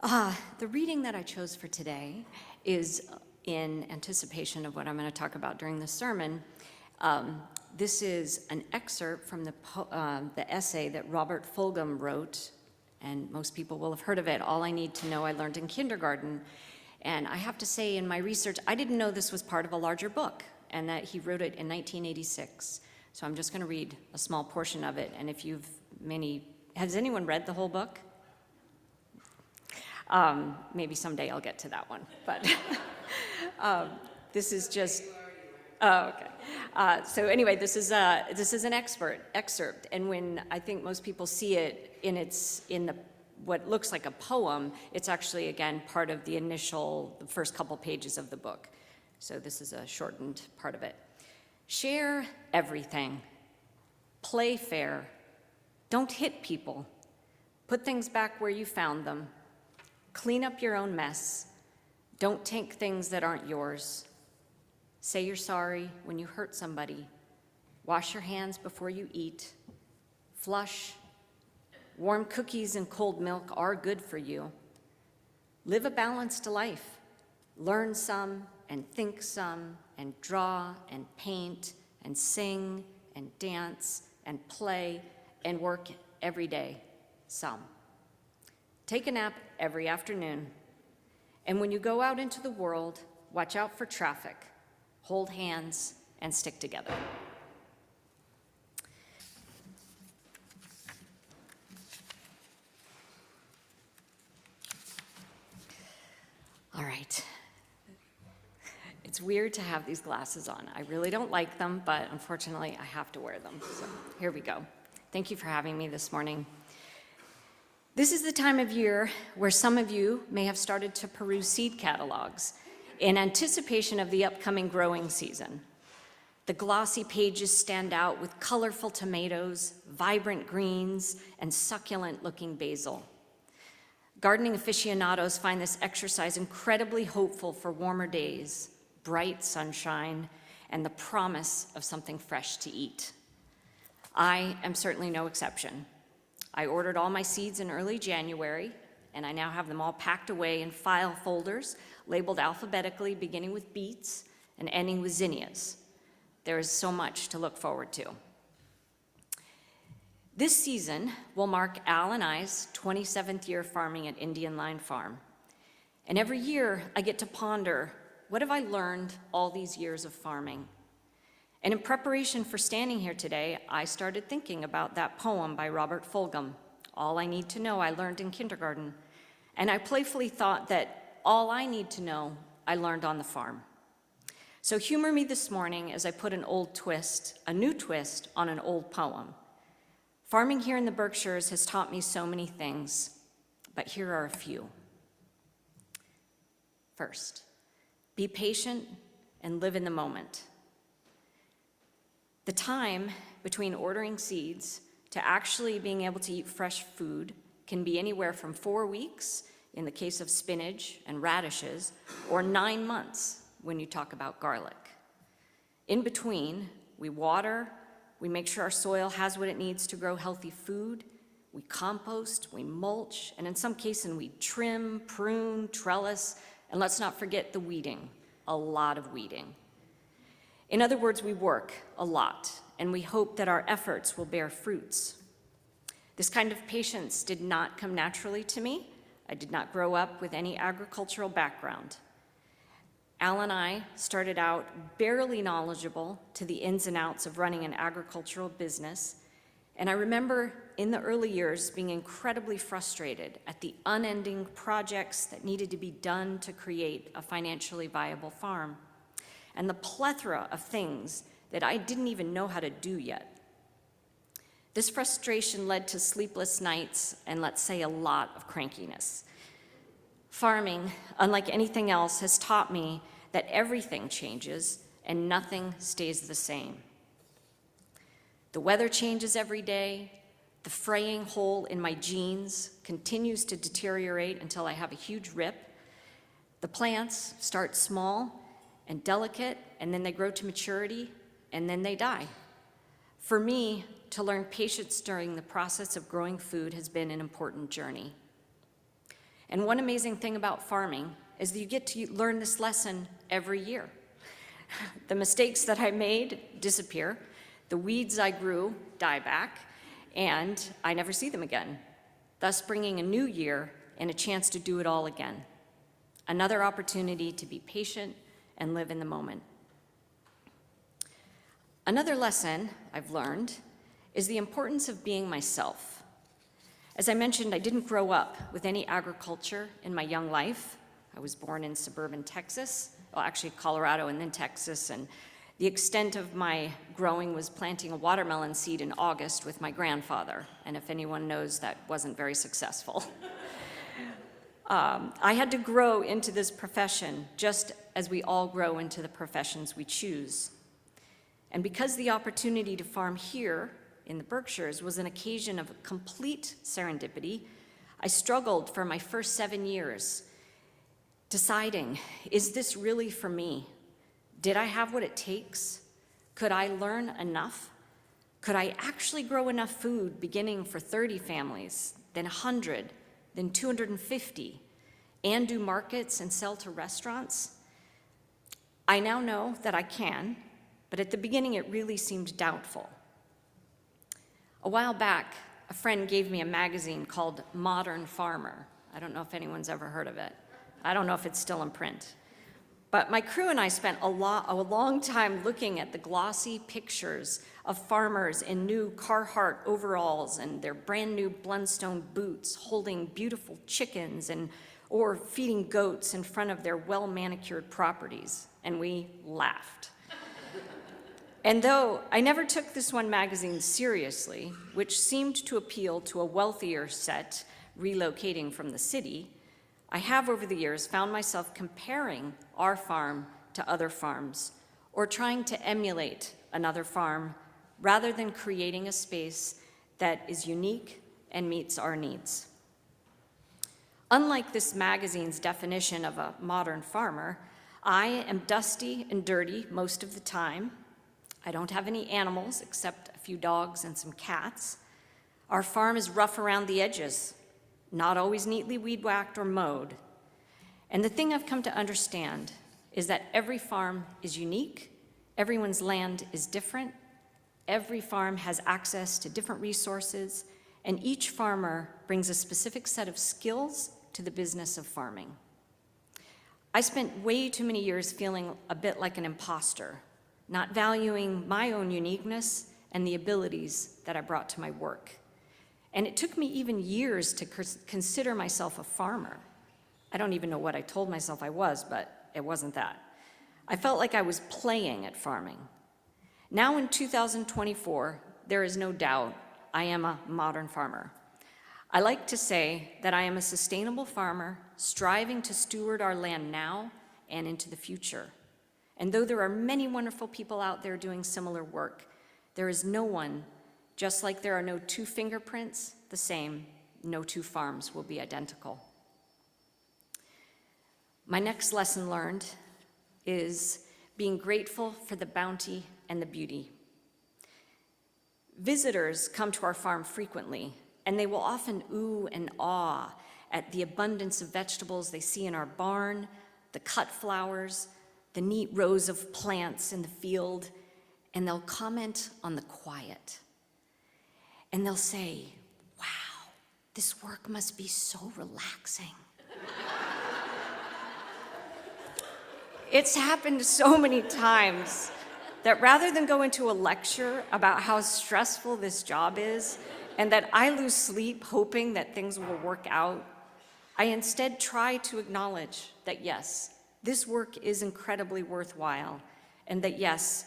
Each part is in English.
The reading that I chose for today is in anticipation of what I'm going to talk about during the sermon. This is an excerpt from the essay that Robert Fulghum wrote, and most people will have heard of it, All I Need to Know I Learned in Kindergarten. And I have to say, in my research, I didn't know this was part of a larger book, and that he wrote it in 1986. So I'm just going to read a small portion of it, and has anyone read the whole book? Maybe someday I'll get to that one, but this is just, okay. So anyway, this is an excerpt, and when I think most people see it in what looks like a poem, it's actually, again, part of the first couple pages of the book. So this is a shortened part of it. Share everything. Play fair. Don't hit people. Put things back where you found them. Clean up your own mess. Don't take things that aren't yours. Say you're sorry when you hurt somebody. Wash your hands before you eat. Flush. Warm cookies and cold milk are good for you. Live a balanced life. Learn some and think some and draw and paint and sing and dance and play and work every day, some. Take a nap every afternoon. And when you go out into the world, watch out for traffic, hold hands, and stick together. All right. It's weird to have these glasses on. I really don't like them, but unfortunately I have to wear them. So here we go. Thank you for having me this morning. This is the time of year where some of you may have started to peruse seed catalogs in anticipation of the upcoming growing season. The glossy pages stand out with colorful tomatoes, vibrant greens, and succulent-looking basil. Gardening aficionados find this exercise incredibly hopeful for warmer days, bright sunshine, and the promise of something fresh to eat. I am certainly no exception. I ordered all my seeds in early January, and I now have them all packed away in file folders, labeled alphabetically, beginning with beets and ending with zinnias. There is so much to look forward to. This season will mark Al and I's 27th year farming at Indian Line Farm. And every year I get to ponder, what have I learned all these years of farming? And in preparation for standing here today, I started thinking about that poem by Robert Fulghum, All I Need to Know I Learned in Kindergarten. And I playfully thought that all I need to know I learned on the farm. So humor me this morning as I put a new twist on an old poem. Farming here in the Berkshires has taught me so many things, but here are a few. First, be patient and live in the moment. The time between ordering seeds to actually being able to eat fresh food can be anywhere from 4 weeks in the case of spinach and radishes, or 9 months when you talk about garlic. In between, we water, we make sure our soil has what it needs to grow healthy food, we compost, we mulch, and in some cases we trim, prune, trellis, and let's not forget the weeding, a lot of weeding. In other words, we work a lot, and we hope that our efforts will bear fruits. This kind of patience did not come naturally to me. I did not grow up with any agricultural background. Al and I started out barely knowledgeable to the ins and outs of running an agricultural business, and I remember in the early years being incredibly frustrated at the unending projects that needed to be done to create a financially viable farm, and the plethora of things that I didn't even know how to do yet. This frustration led to sleepless nights and, let's say, a lot of crankiness. Farming, unlike anything else, has taught me that everything changes and nothing stays the same. The weather changes every day. The fraying hole in my jeans continues to deteriorate until I have a huge rip. The plants start small and delicate, and then they grow to maturity, and then they die. For me, to learn patience during the process of growing food has been an important journey. And one amazing thing about farming is that you get to learn this lesson every year. The mistakes that I made disappear, the weeds I grew die back, and I never see them again, thus bringing a new year and a chance to do it all again. Another opportunity to be patient and live in the moment. Another lesson I've learned is the importance of being myself. As I mentioned, I didn't grow up with any agriculture in my young life. I was born in suburban Texas, well, actually Colorado and then Texas, and the extent of my growing was planting a watermelon seed in August with my grandfather, and if anyone knows, that wasn't very successful. I had to grow into this profession just as we all grow into the professions we choose. And because the opportunity to farm here in the Berkshires was an occasion of complete serendipity, I struggled for my first 7 years, deciding, is this really for me? Did I have what it takes? Could I learn enough? Could I actually grow enough food beginning for 30 families, then 100, then 250, and do markets and sell to restaurants? I now know that I can, but at the beginning it really seemed doubtful. A while back, a friend gave me a magazine called Modern Farmer. I don't know if anyone's ever heard of it. I don't know if it's still in print. But my crew and I spent a long time looking at the glossy pictures of farmers in new Carhartt overalls and their brand new Blundstone boots, holding beautiful chickens or feeding goats in front of their well-manicured properties, and we laughed. And though I never took this one magazine seriously, which seemed to appeal to a wealthier set relocating from the city, I have over the years found myself comparing our farm to other farms or trying to emulate another farm rather than creating a space that is unique and meets our needs. Unlike this magazine's definition of a modern farmer, I am dusty and dirty most of the time. I don't have any animals except a few dogs and some cats. Our farm is rough around the edges, not always neatly weed-whacked or mowed. And the thing I've come to understand is that every farm is unique, everyone's land is different, every farm has access to different resources, and each farmer brings a specific set of skills to the business of farming. I spent way too many years feeling a bit like an imposter, not valuing my own uniqueness and the abilities that I brought to my work. And it took me even years to consider myself a farmer. I don't even know what I told myself I was, but it wasn't that. I felt like I was playing at farming. Now in 2024, there is no doubt I am a modern farmer. I like to say that I am a sustainable farmer striving to steward our land now and into the future. And though there are many wonderful people out there doing similar work, there is no one, just like there are no two fingerprints the same, no two farms will be identical. My next lesson learned is being grateful for the bounty and the beauty. Visitors come to our farm frequently, and they will often ooh and awe at the abundance of vegetables they see in our barn, the cut flowers, the neat rows of plants in the field, and they'll comment on the quiet. And they'll say, wow, this work must be so relaxing. It's happened so many times that rather than go into a lecture about how stressful this job is and that I lose sleep hoping that things will work out, I instead try to acknowledge that yes, this work is incredibly worthwhile, and that yes,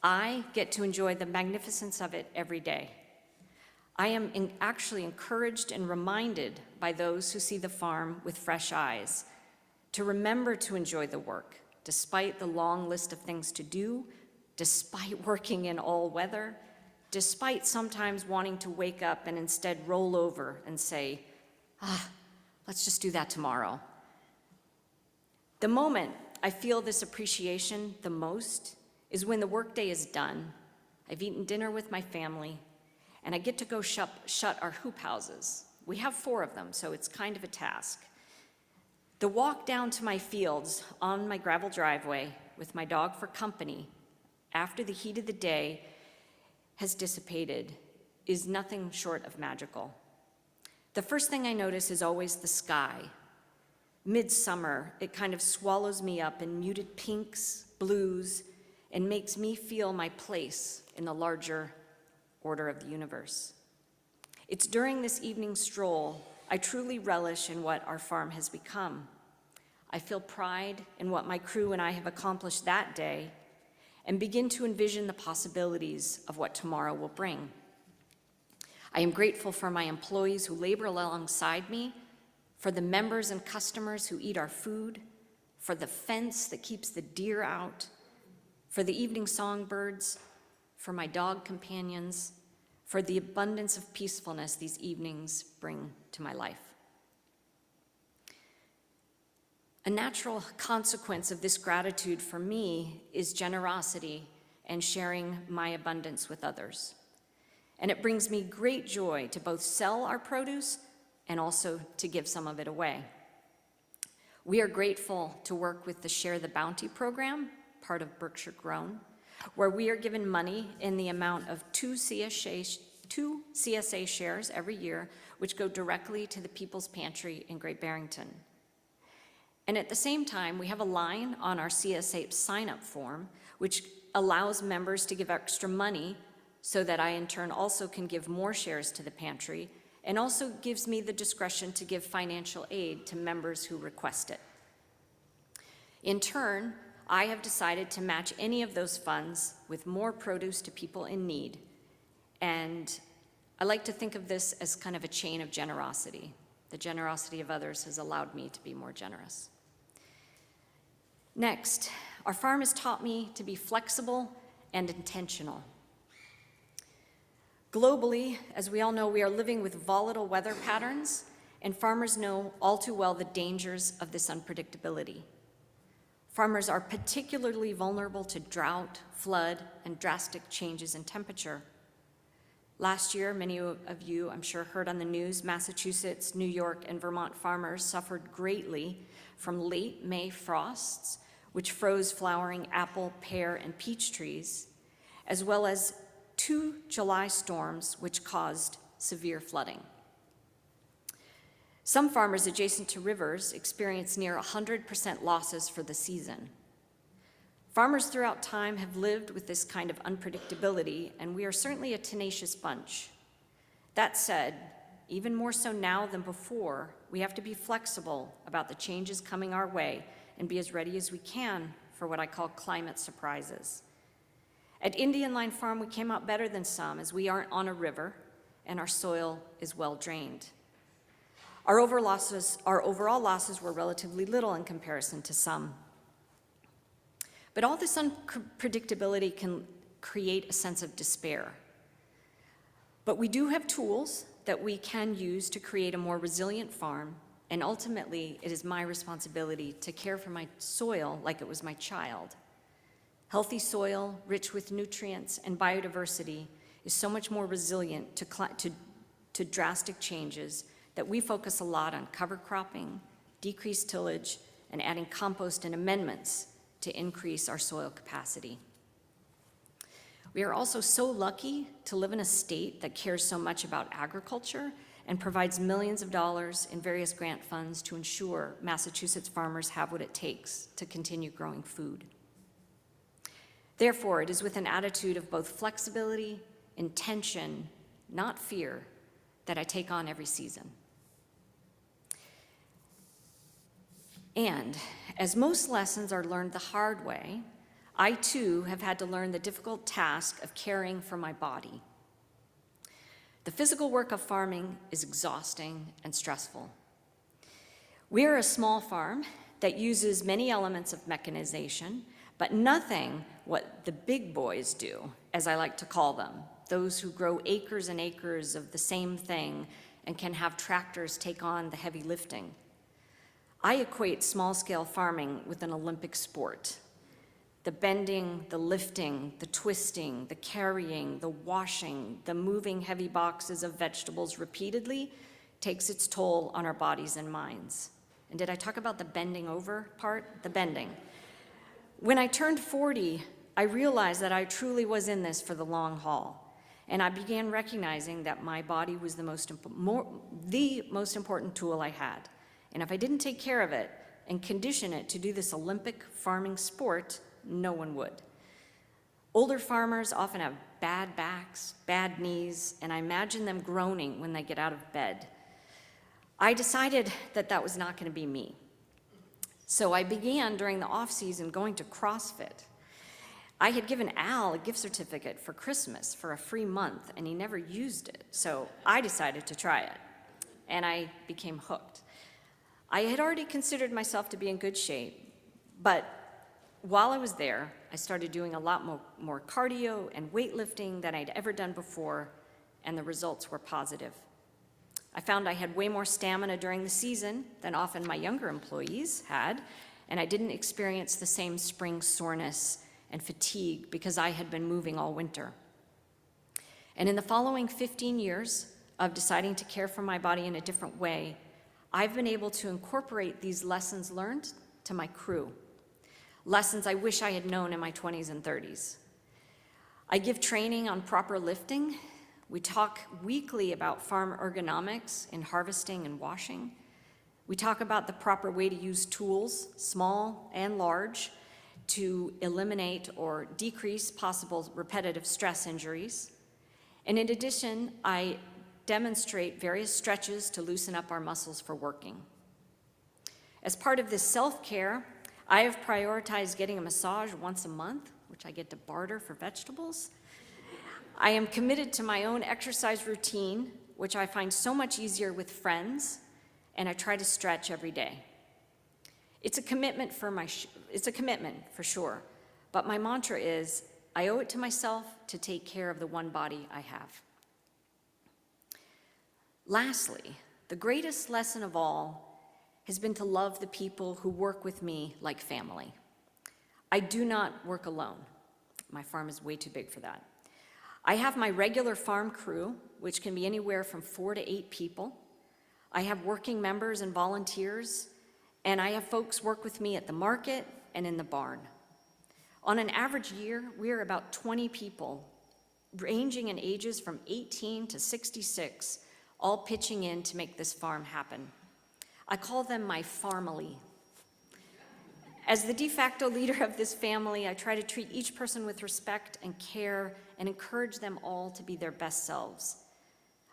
I get to enjoy the magnificence of it every day. I am actually encouraged and reminded by those who see the farm with fresh eyes to remember to enjoy the work, despite the long list of things to do, despite working in all weather, despite sometimes wanting to wake up and instead roll over and say, let's just do that tomorrow. The moment I feel this appreciation the most is when the workday is done, I've eaten dinner with my family, and I get to go shut our hoop houses. We have 4 of them, so it's kind of a task. The walk down to my fields on my gravel driveway with my dog for company after the heat of the day has dissipated is nothing short of magical. The first thing I notice is always the sky. Midsummer, it kind of swallows me up in muted pinks, blues, and makes me feel my place in the larger order of the universe. It's during this evening stroll I truly relish in what our farm has become. I feel pride in what my crew and I have accomplished that day and begin to envision the possibilities of what tomorrow will bring. I am grateful for my employees who labor alongside me, for the members and customers who eat our food, for the fence that keeps the deer out, for the evening songbirds, for my dog companions, for the abundance of peacefulness these evenings bring to my life. A natural consequence of this gratitude for me is generosity and sharing my abundance with others. And it brings me great joy to both sell our produce and also to give some of it away. We are grateful to work with the Share the Bounty program, part of Berkshire Grown, where we are given money in the amount of two CSA shares every year, which go directly to the People's Pantry in Great Barrington. And at the same time, we have a line on our CSA sign-up form, which allows members to give extra money so that I in turn also can give more shares to the pantry, and also gives me the discretion to give financial aid to members who request it. In turn, I have decided to match any of those funds with more produce to people in need. And I like to think of this as kind of a chain of generosity. The generosity of others has allowed me to be more generous. Next, our farm has taught me to be flexible and intentional. Globally, as we all know, we are living with volatile weather patterns, and farmers know all too well the dangers of this unpredictability. Farmers are particularly vulnerable to drought, flood, and drastic changes in temperature. Last year, many of you, I'm sure, heard on the news, Massachusetts, New York, and Vermont farmers suffered greatly from late May frosts, which froze flowering apple, pear, and peach trees, as well as 2 July storms, which caused severe flooding. Some farmers adjacent to rivers experienced near 100% losses for the season. Farmers throughout time have lived with this kind of unpredictability, and we are certainly a tenacious bunch. That said, even more so now than before, we have to be flexible about the changes coming our way and be as ready as we can for what I call climate surprises. At Indian Line Farm, we came out better than some, as we aren't on a river and our soil is well drained. Our overall losses were relatively little in comparison to some. But all this unpredictability can create a sense of despair. But we do have tools that we can use to create a more resilient farm, and ultimately it is my responsibility to care for my soil like it was my child. Healthy soil, rich with nutrients and biodiversity, is so much more resilient to drastic changes that we focus a lot on cover cropping, decreased tillage, and adding compost and amendments to increase our soil capacity. We are also so lucky to live in a state that cares so much about agriculture and provides millions of dollars in various grant funds to ensure Massachusetts farmers have what it takes to continue growing food. Therefore, it is with an attitude of both flexibility, intention, not fear, that I take on every season. And as most lessons are learned the hard way, I too have had to learn the difficult task of caring for my body. The physical work of farming is exhausting and stressful. We are a small farm that uses many elements of mechanization, but nothing what the big boys do, as I like to call them, those who grow acres and acres of the same thing and can have tractors take on the heavy lifting. I equate small-scale farming with an Olympic sport. The bending, the lifting, the twisting, the carrying, the washing, the moving heavy boxes of vegetables repeatedly takes its toll on our bodies and minds. And did I talk about the bending over part? The bending. When I turned 40, I realized that I truly was in this for the long haul. And I began recognizing that my body was the most important tool I had. And if I didn't take care of it and condition it to do this Olympic farming sport, no one would. Older farmers often have bad backs, bad knees, and I imagine them groaning when they get out of bed. I decided that that was not going to be me. So I began during the off-season going to CrossFit. I had given Al a gift certificate for Christmas for a free month, and he never used it. So I decided to try it, and I became hooked. I had already considered myself to be in good shape, but while I was there, I started doing a lot more cardio and weightlifting than I'd ever done before, and the results were positive. I found I had way more stamina during the season than often my younger employees had, and I didn't experience the same spring soreness and fatigue because I had been moving all winter. And in the following 15 years of deciding to care for my body in a different way, I've been able to incorporate these lessons learned to my crew, lessons I wish I had known in my 20s and 30s. I give training on proper lifting. We talk weekly about farm ergonomics in harvesting and washing. We talk about the proper way to use tools, small and large, to eliminate or decrease possible repetitive stress injuries. And in addition, I demonstrate various stretches to loosen up our muscles for working. As part of this self-care, I have prioritized getting a massage once a month, which I get to barter for vegetables. I am committed to my own exercise routine, which I find so much easier with friends, and I try to stretch every day. It's a commitment for sure, but my mantra is, I owe it to myself to take care of the one body I have. Lastly, the greatest lesson of all has been to love the people who work with me like family. I do not work alone. My farm is way too big for that. I have my regular farm crew, which can be anywhere from 4 to 8 people. I have working members and volunteers, and I have folks work with me at the market and in the barn. On an average year, we are about 20 people, ranging in ages from 18 to 66, all pitching in to make this farm happen. I call them my farmily. As the de facto leader of this family, I try to treat each person with respect and care and encourage them all to be their best selves.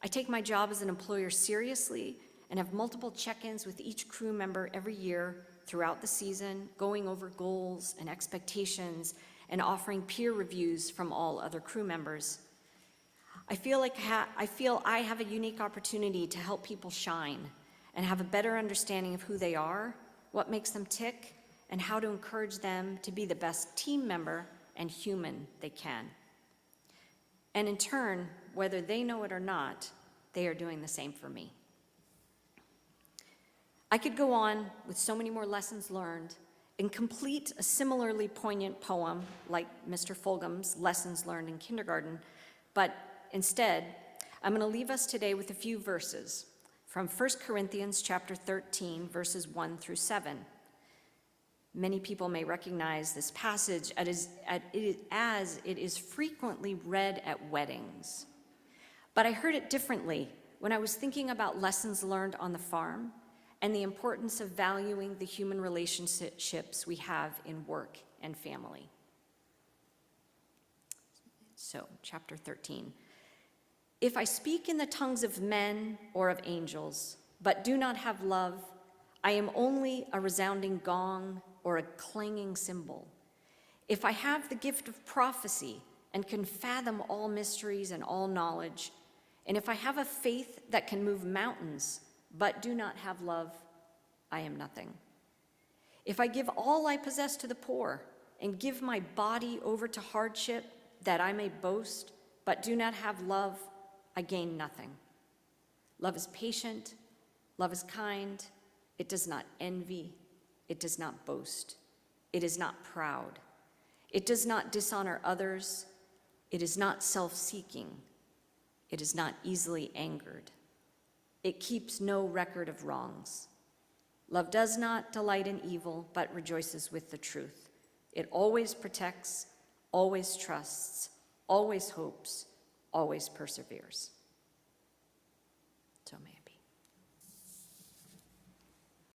I take my job as an employer seriously and have multiple check-ins with each crew member every year throughout the season, going over goals and expectations and offering peer reviews from all other crew members. I feel I have a unique opportunity to help people shine and have a better understanding of who they are, what makes them tick, and how to encourage them to be the best team member and human they can. And in turn, whether they know it or not, they are doing the same for me. I could go on with so many more lessons learned and complete a similarly poignant poem like Mr. Fulgham's Lessons Learned in Kindergarten, but instead, I'm going to leave us today with a few verses from 1 Corinthians chapter 13, verses 1 through 7. Many people may recognize this passage as it is frequently read at weddings. But I heard it differently when I was thinking about lessons learned on the farm and the importance of valuing the human relationships we have in work and family. So, chapter 13. If I speak in the tongues of men or of angels, but do not have love, I am only a resounding gong or a clanging cymbal. If I have the gift of prophecy and can fathom all mysteries and all knowledge, and if I have a faith that can move mountains, but do not have love, I am nothing. If I give all I possess to the poor and give my body over to hardship that I may boast, but do not have love, I gain nothing. Love is patient, love is kind, it does not envy, it does not boast, it is not proud, it does not dishonor others, it is not self-seeking, it is not easily angered, it keeps no record of wrongs. Love does not delight in evil, but rejoices with the truth. It always protects, always trusts, always hopes, always perseveres.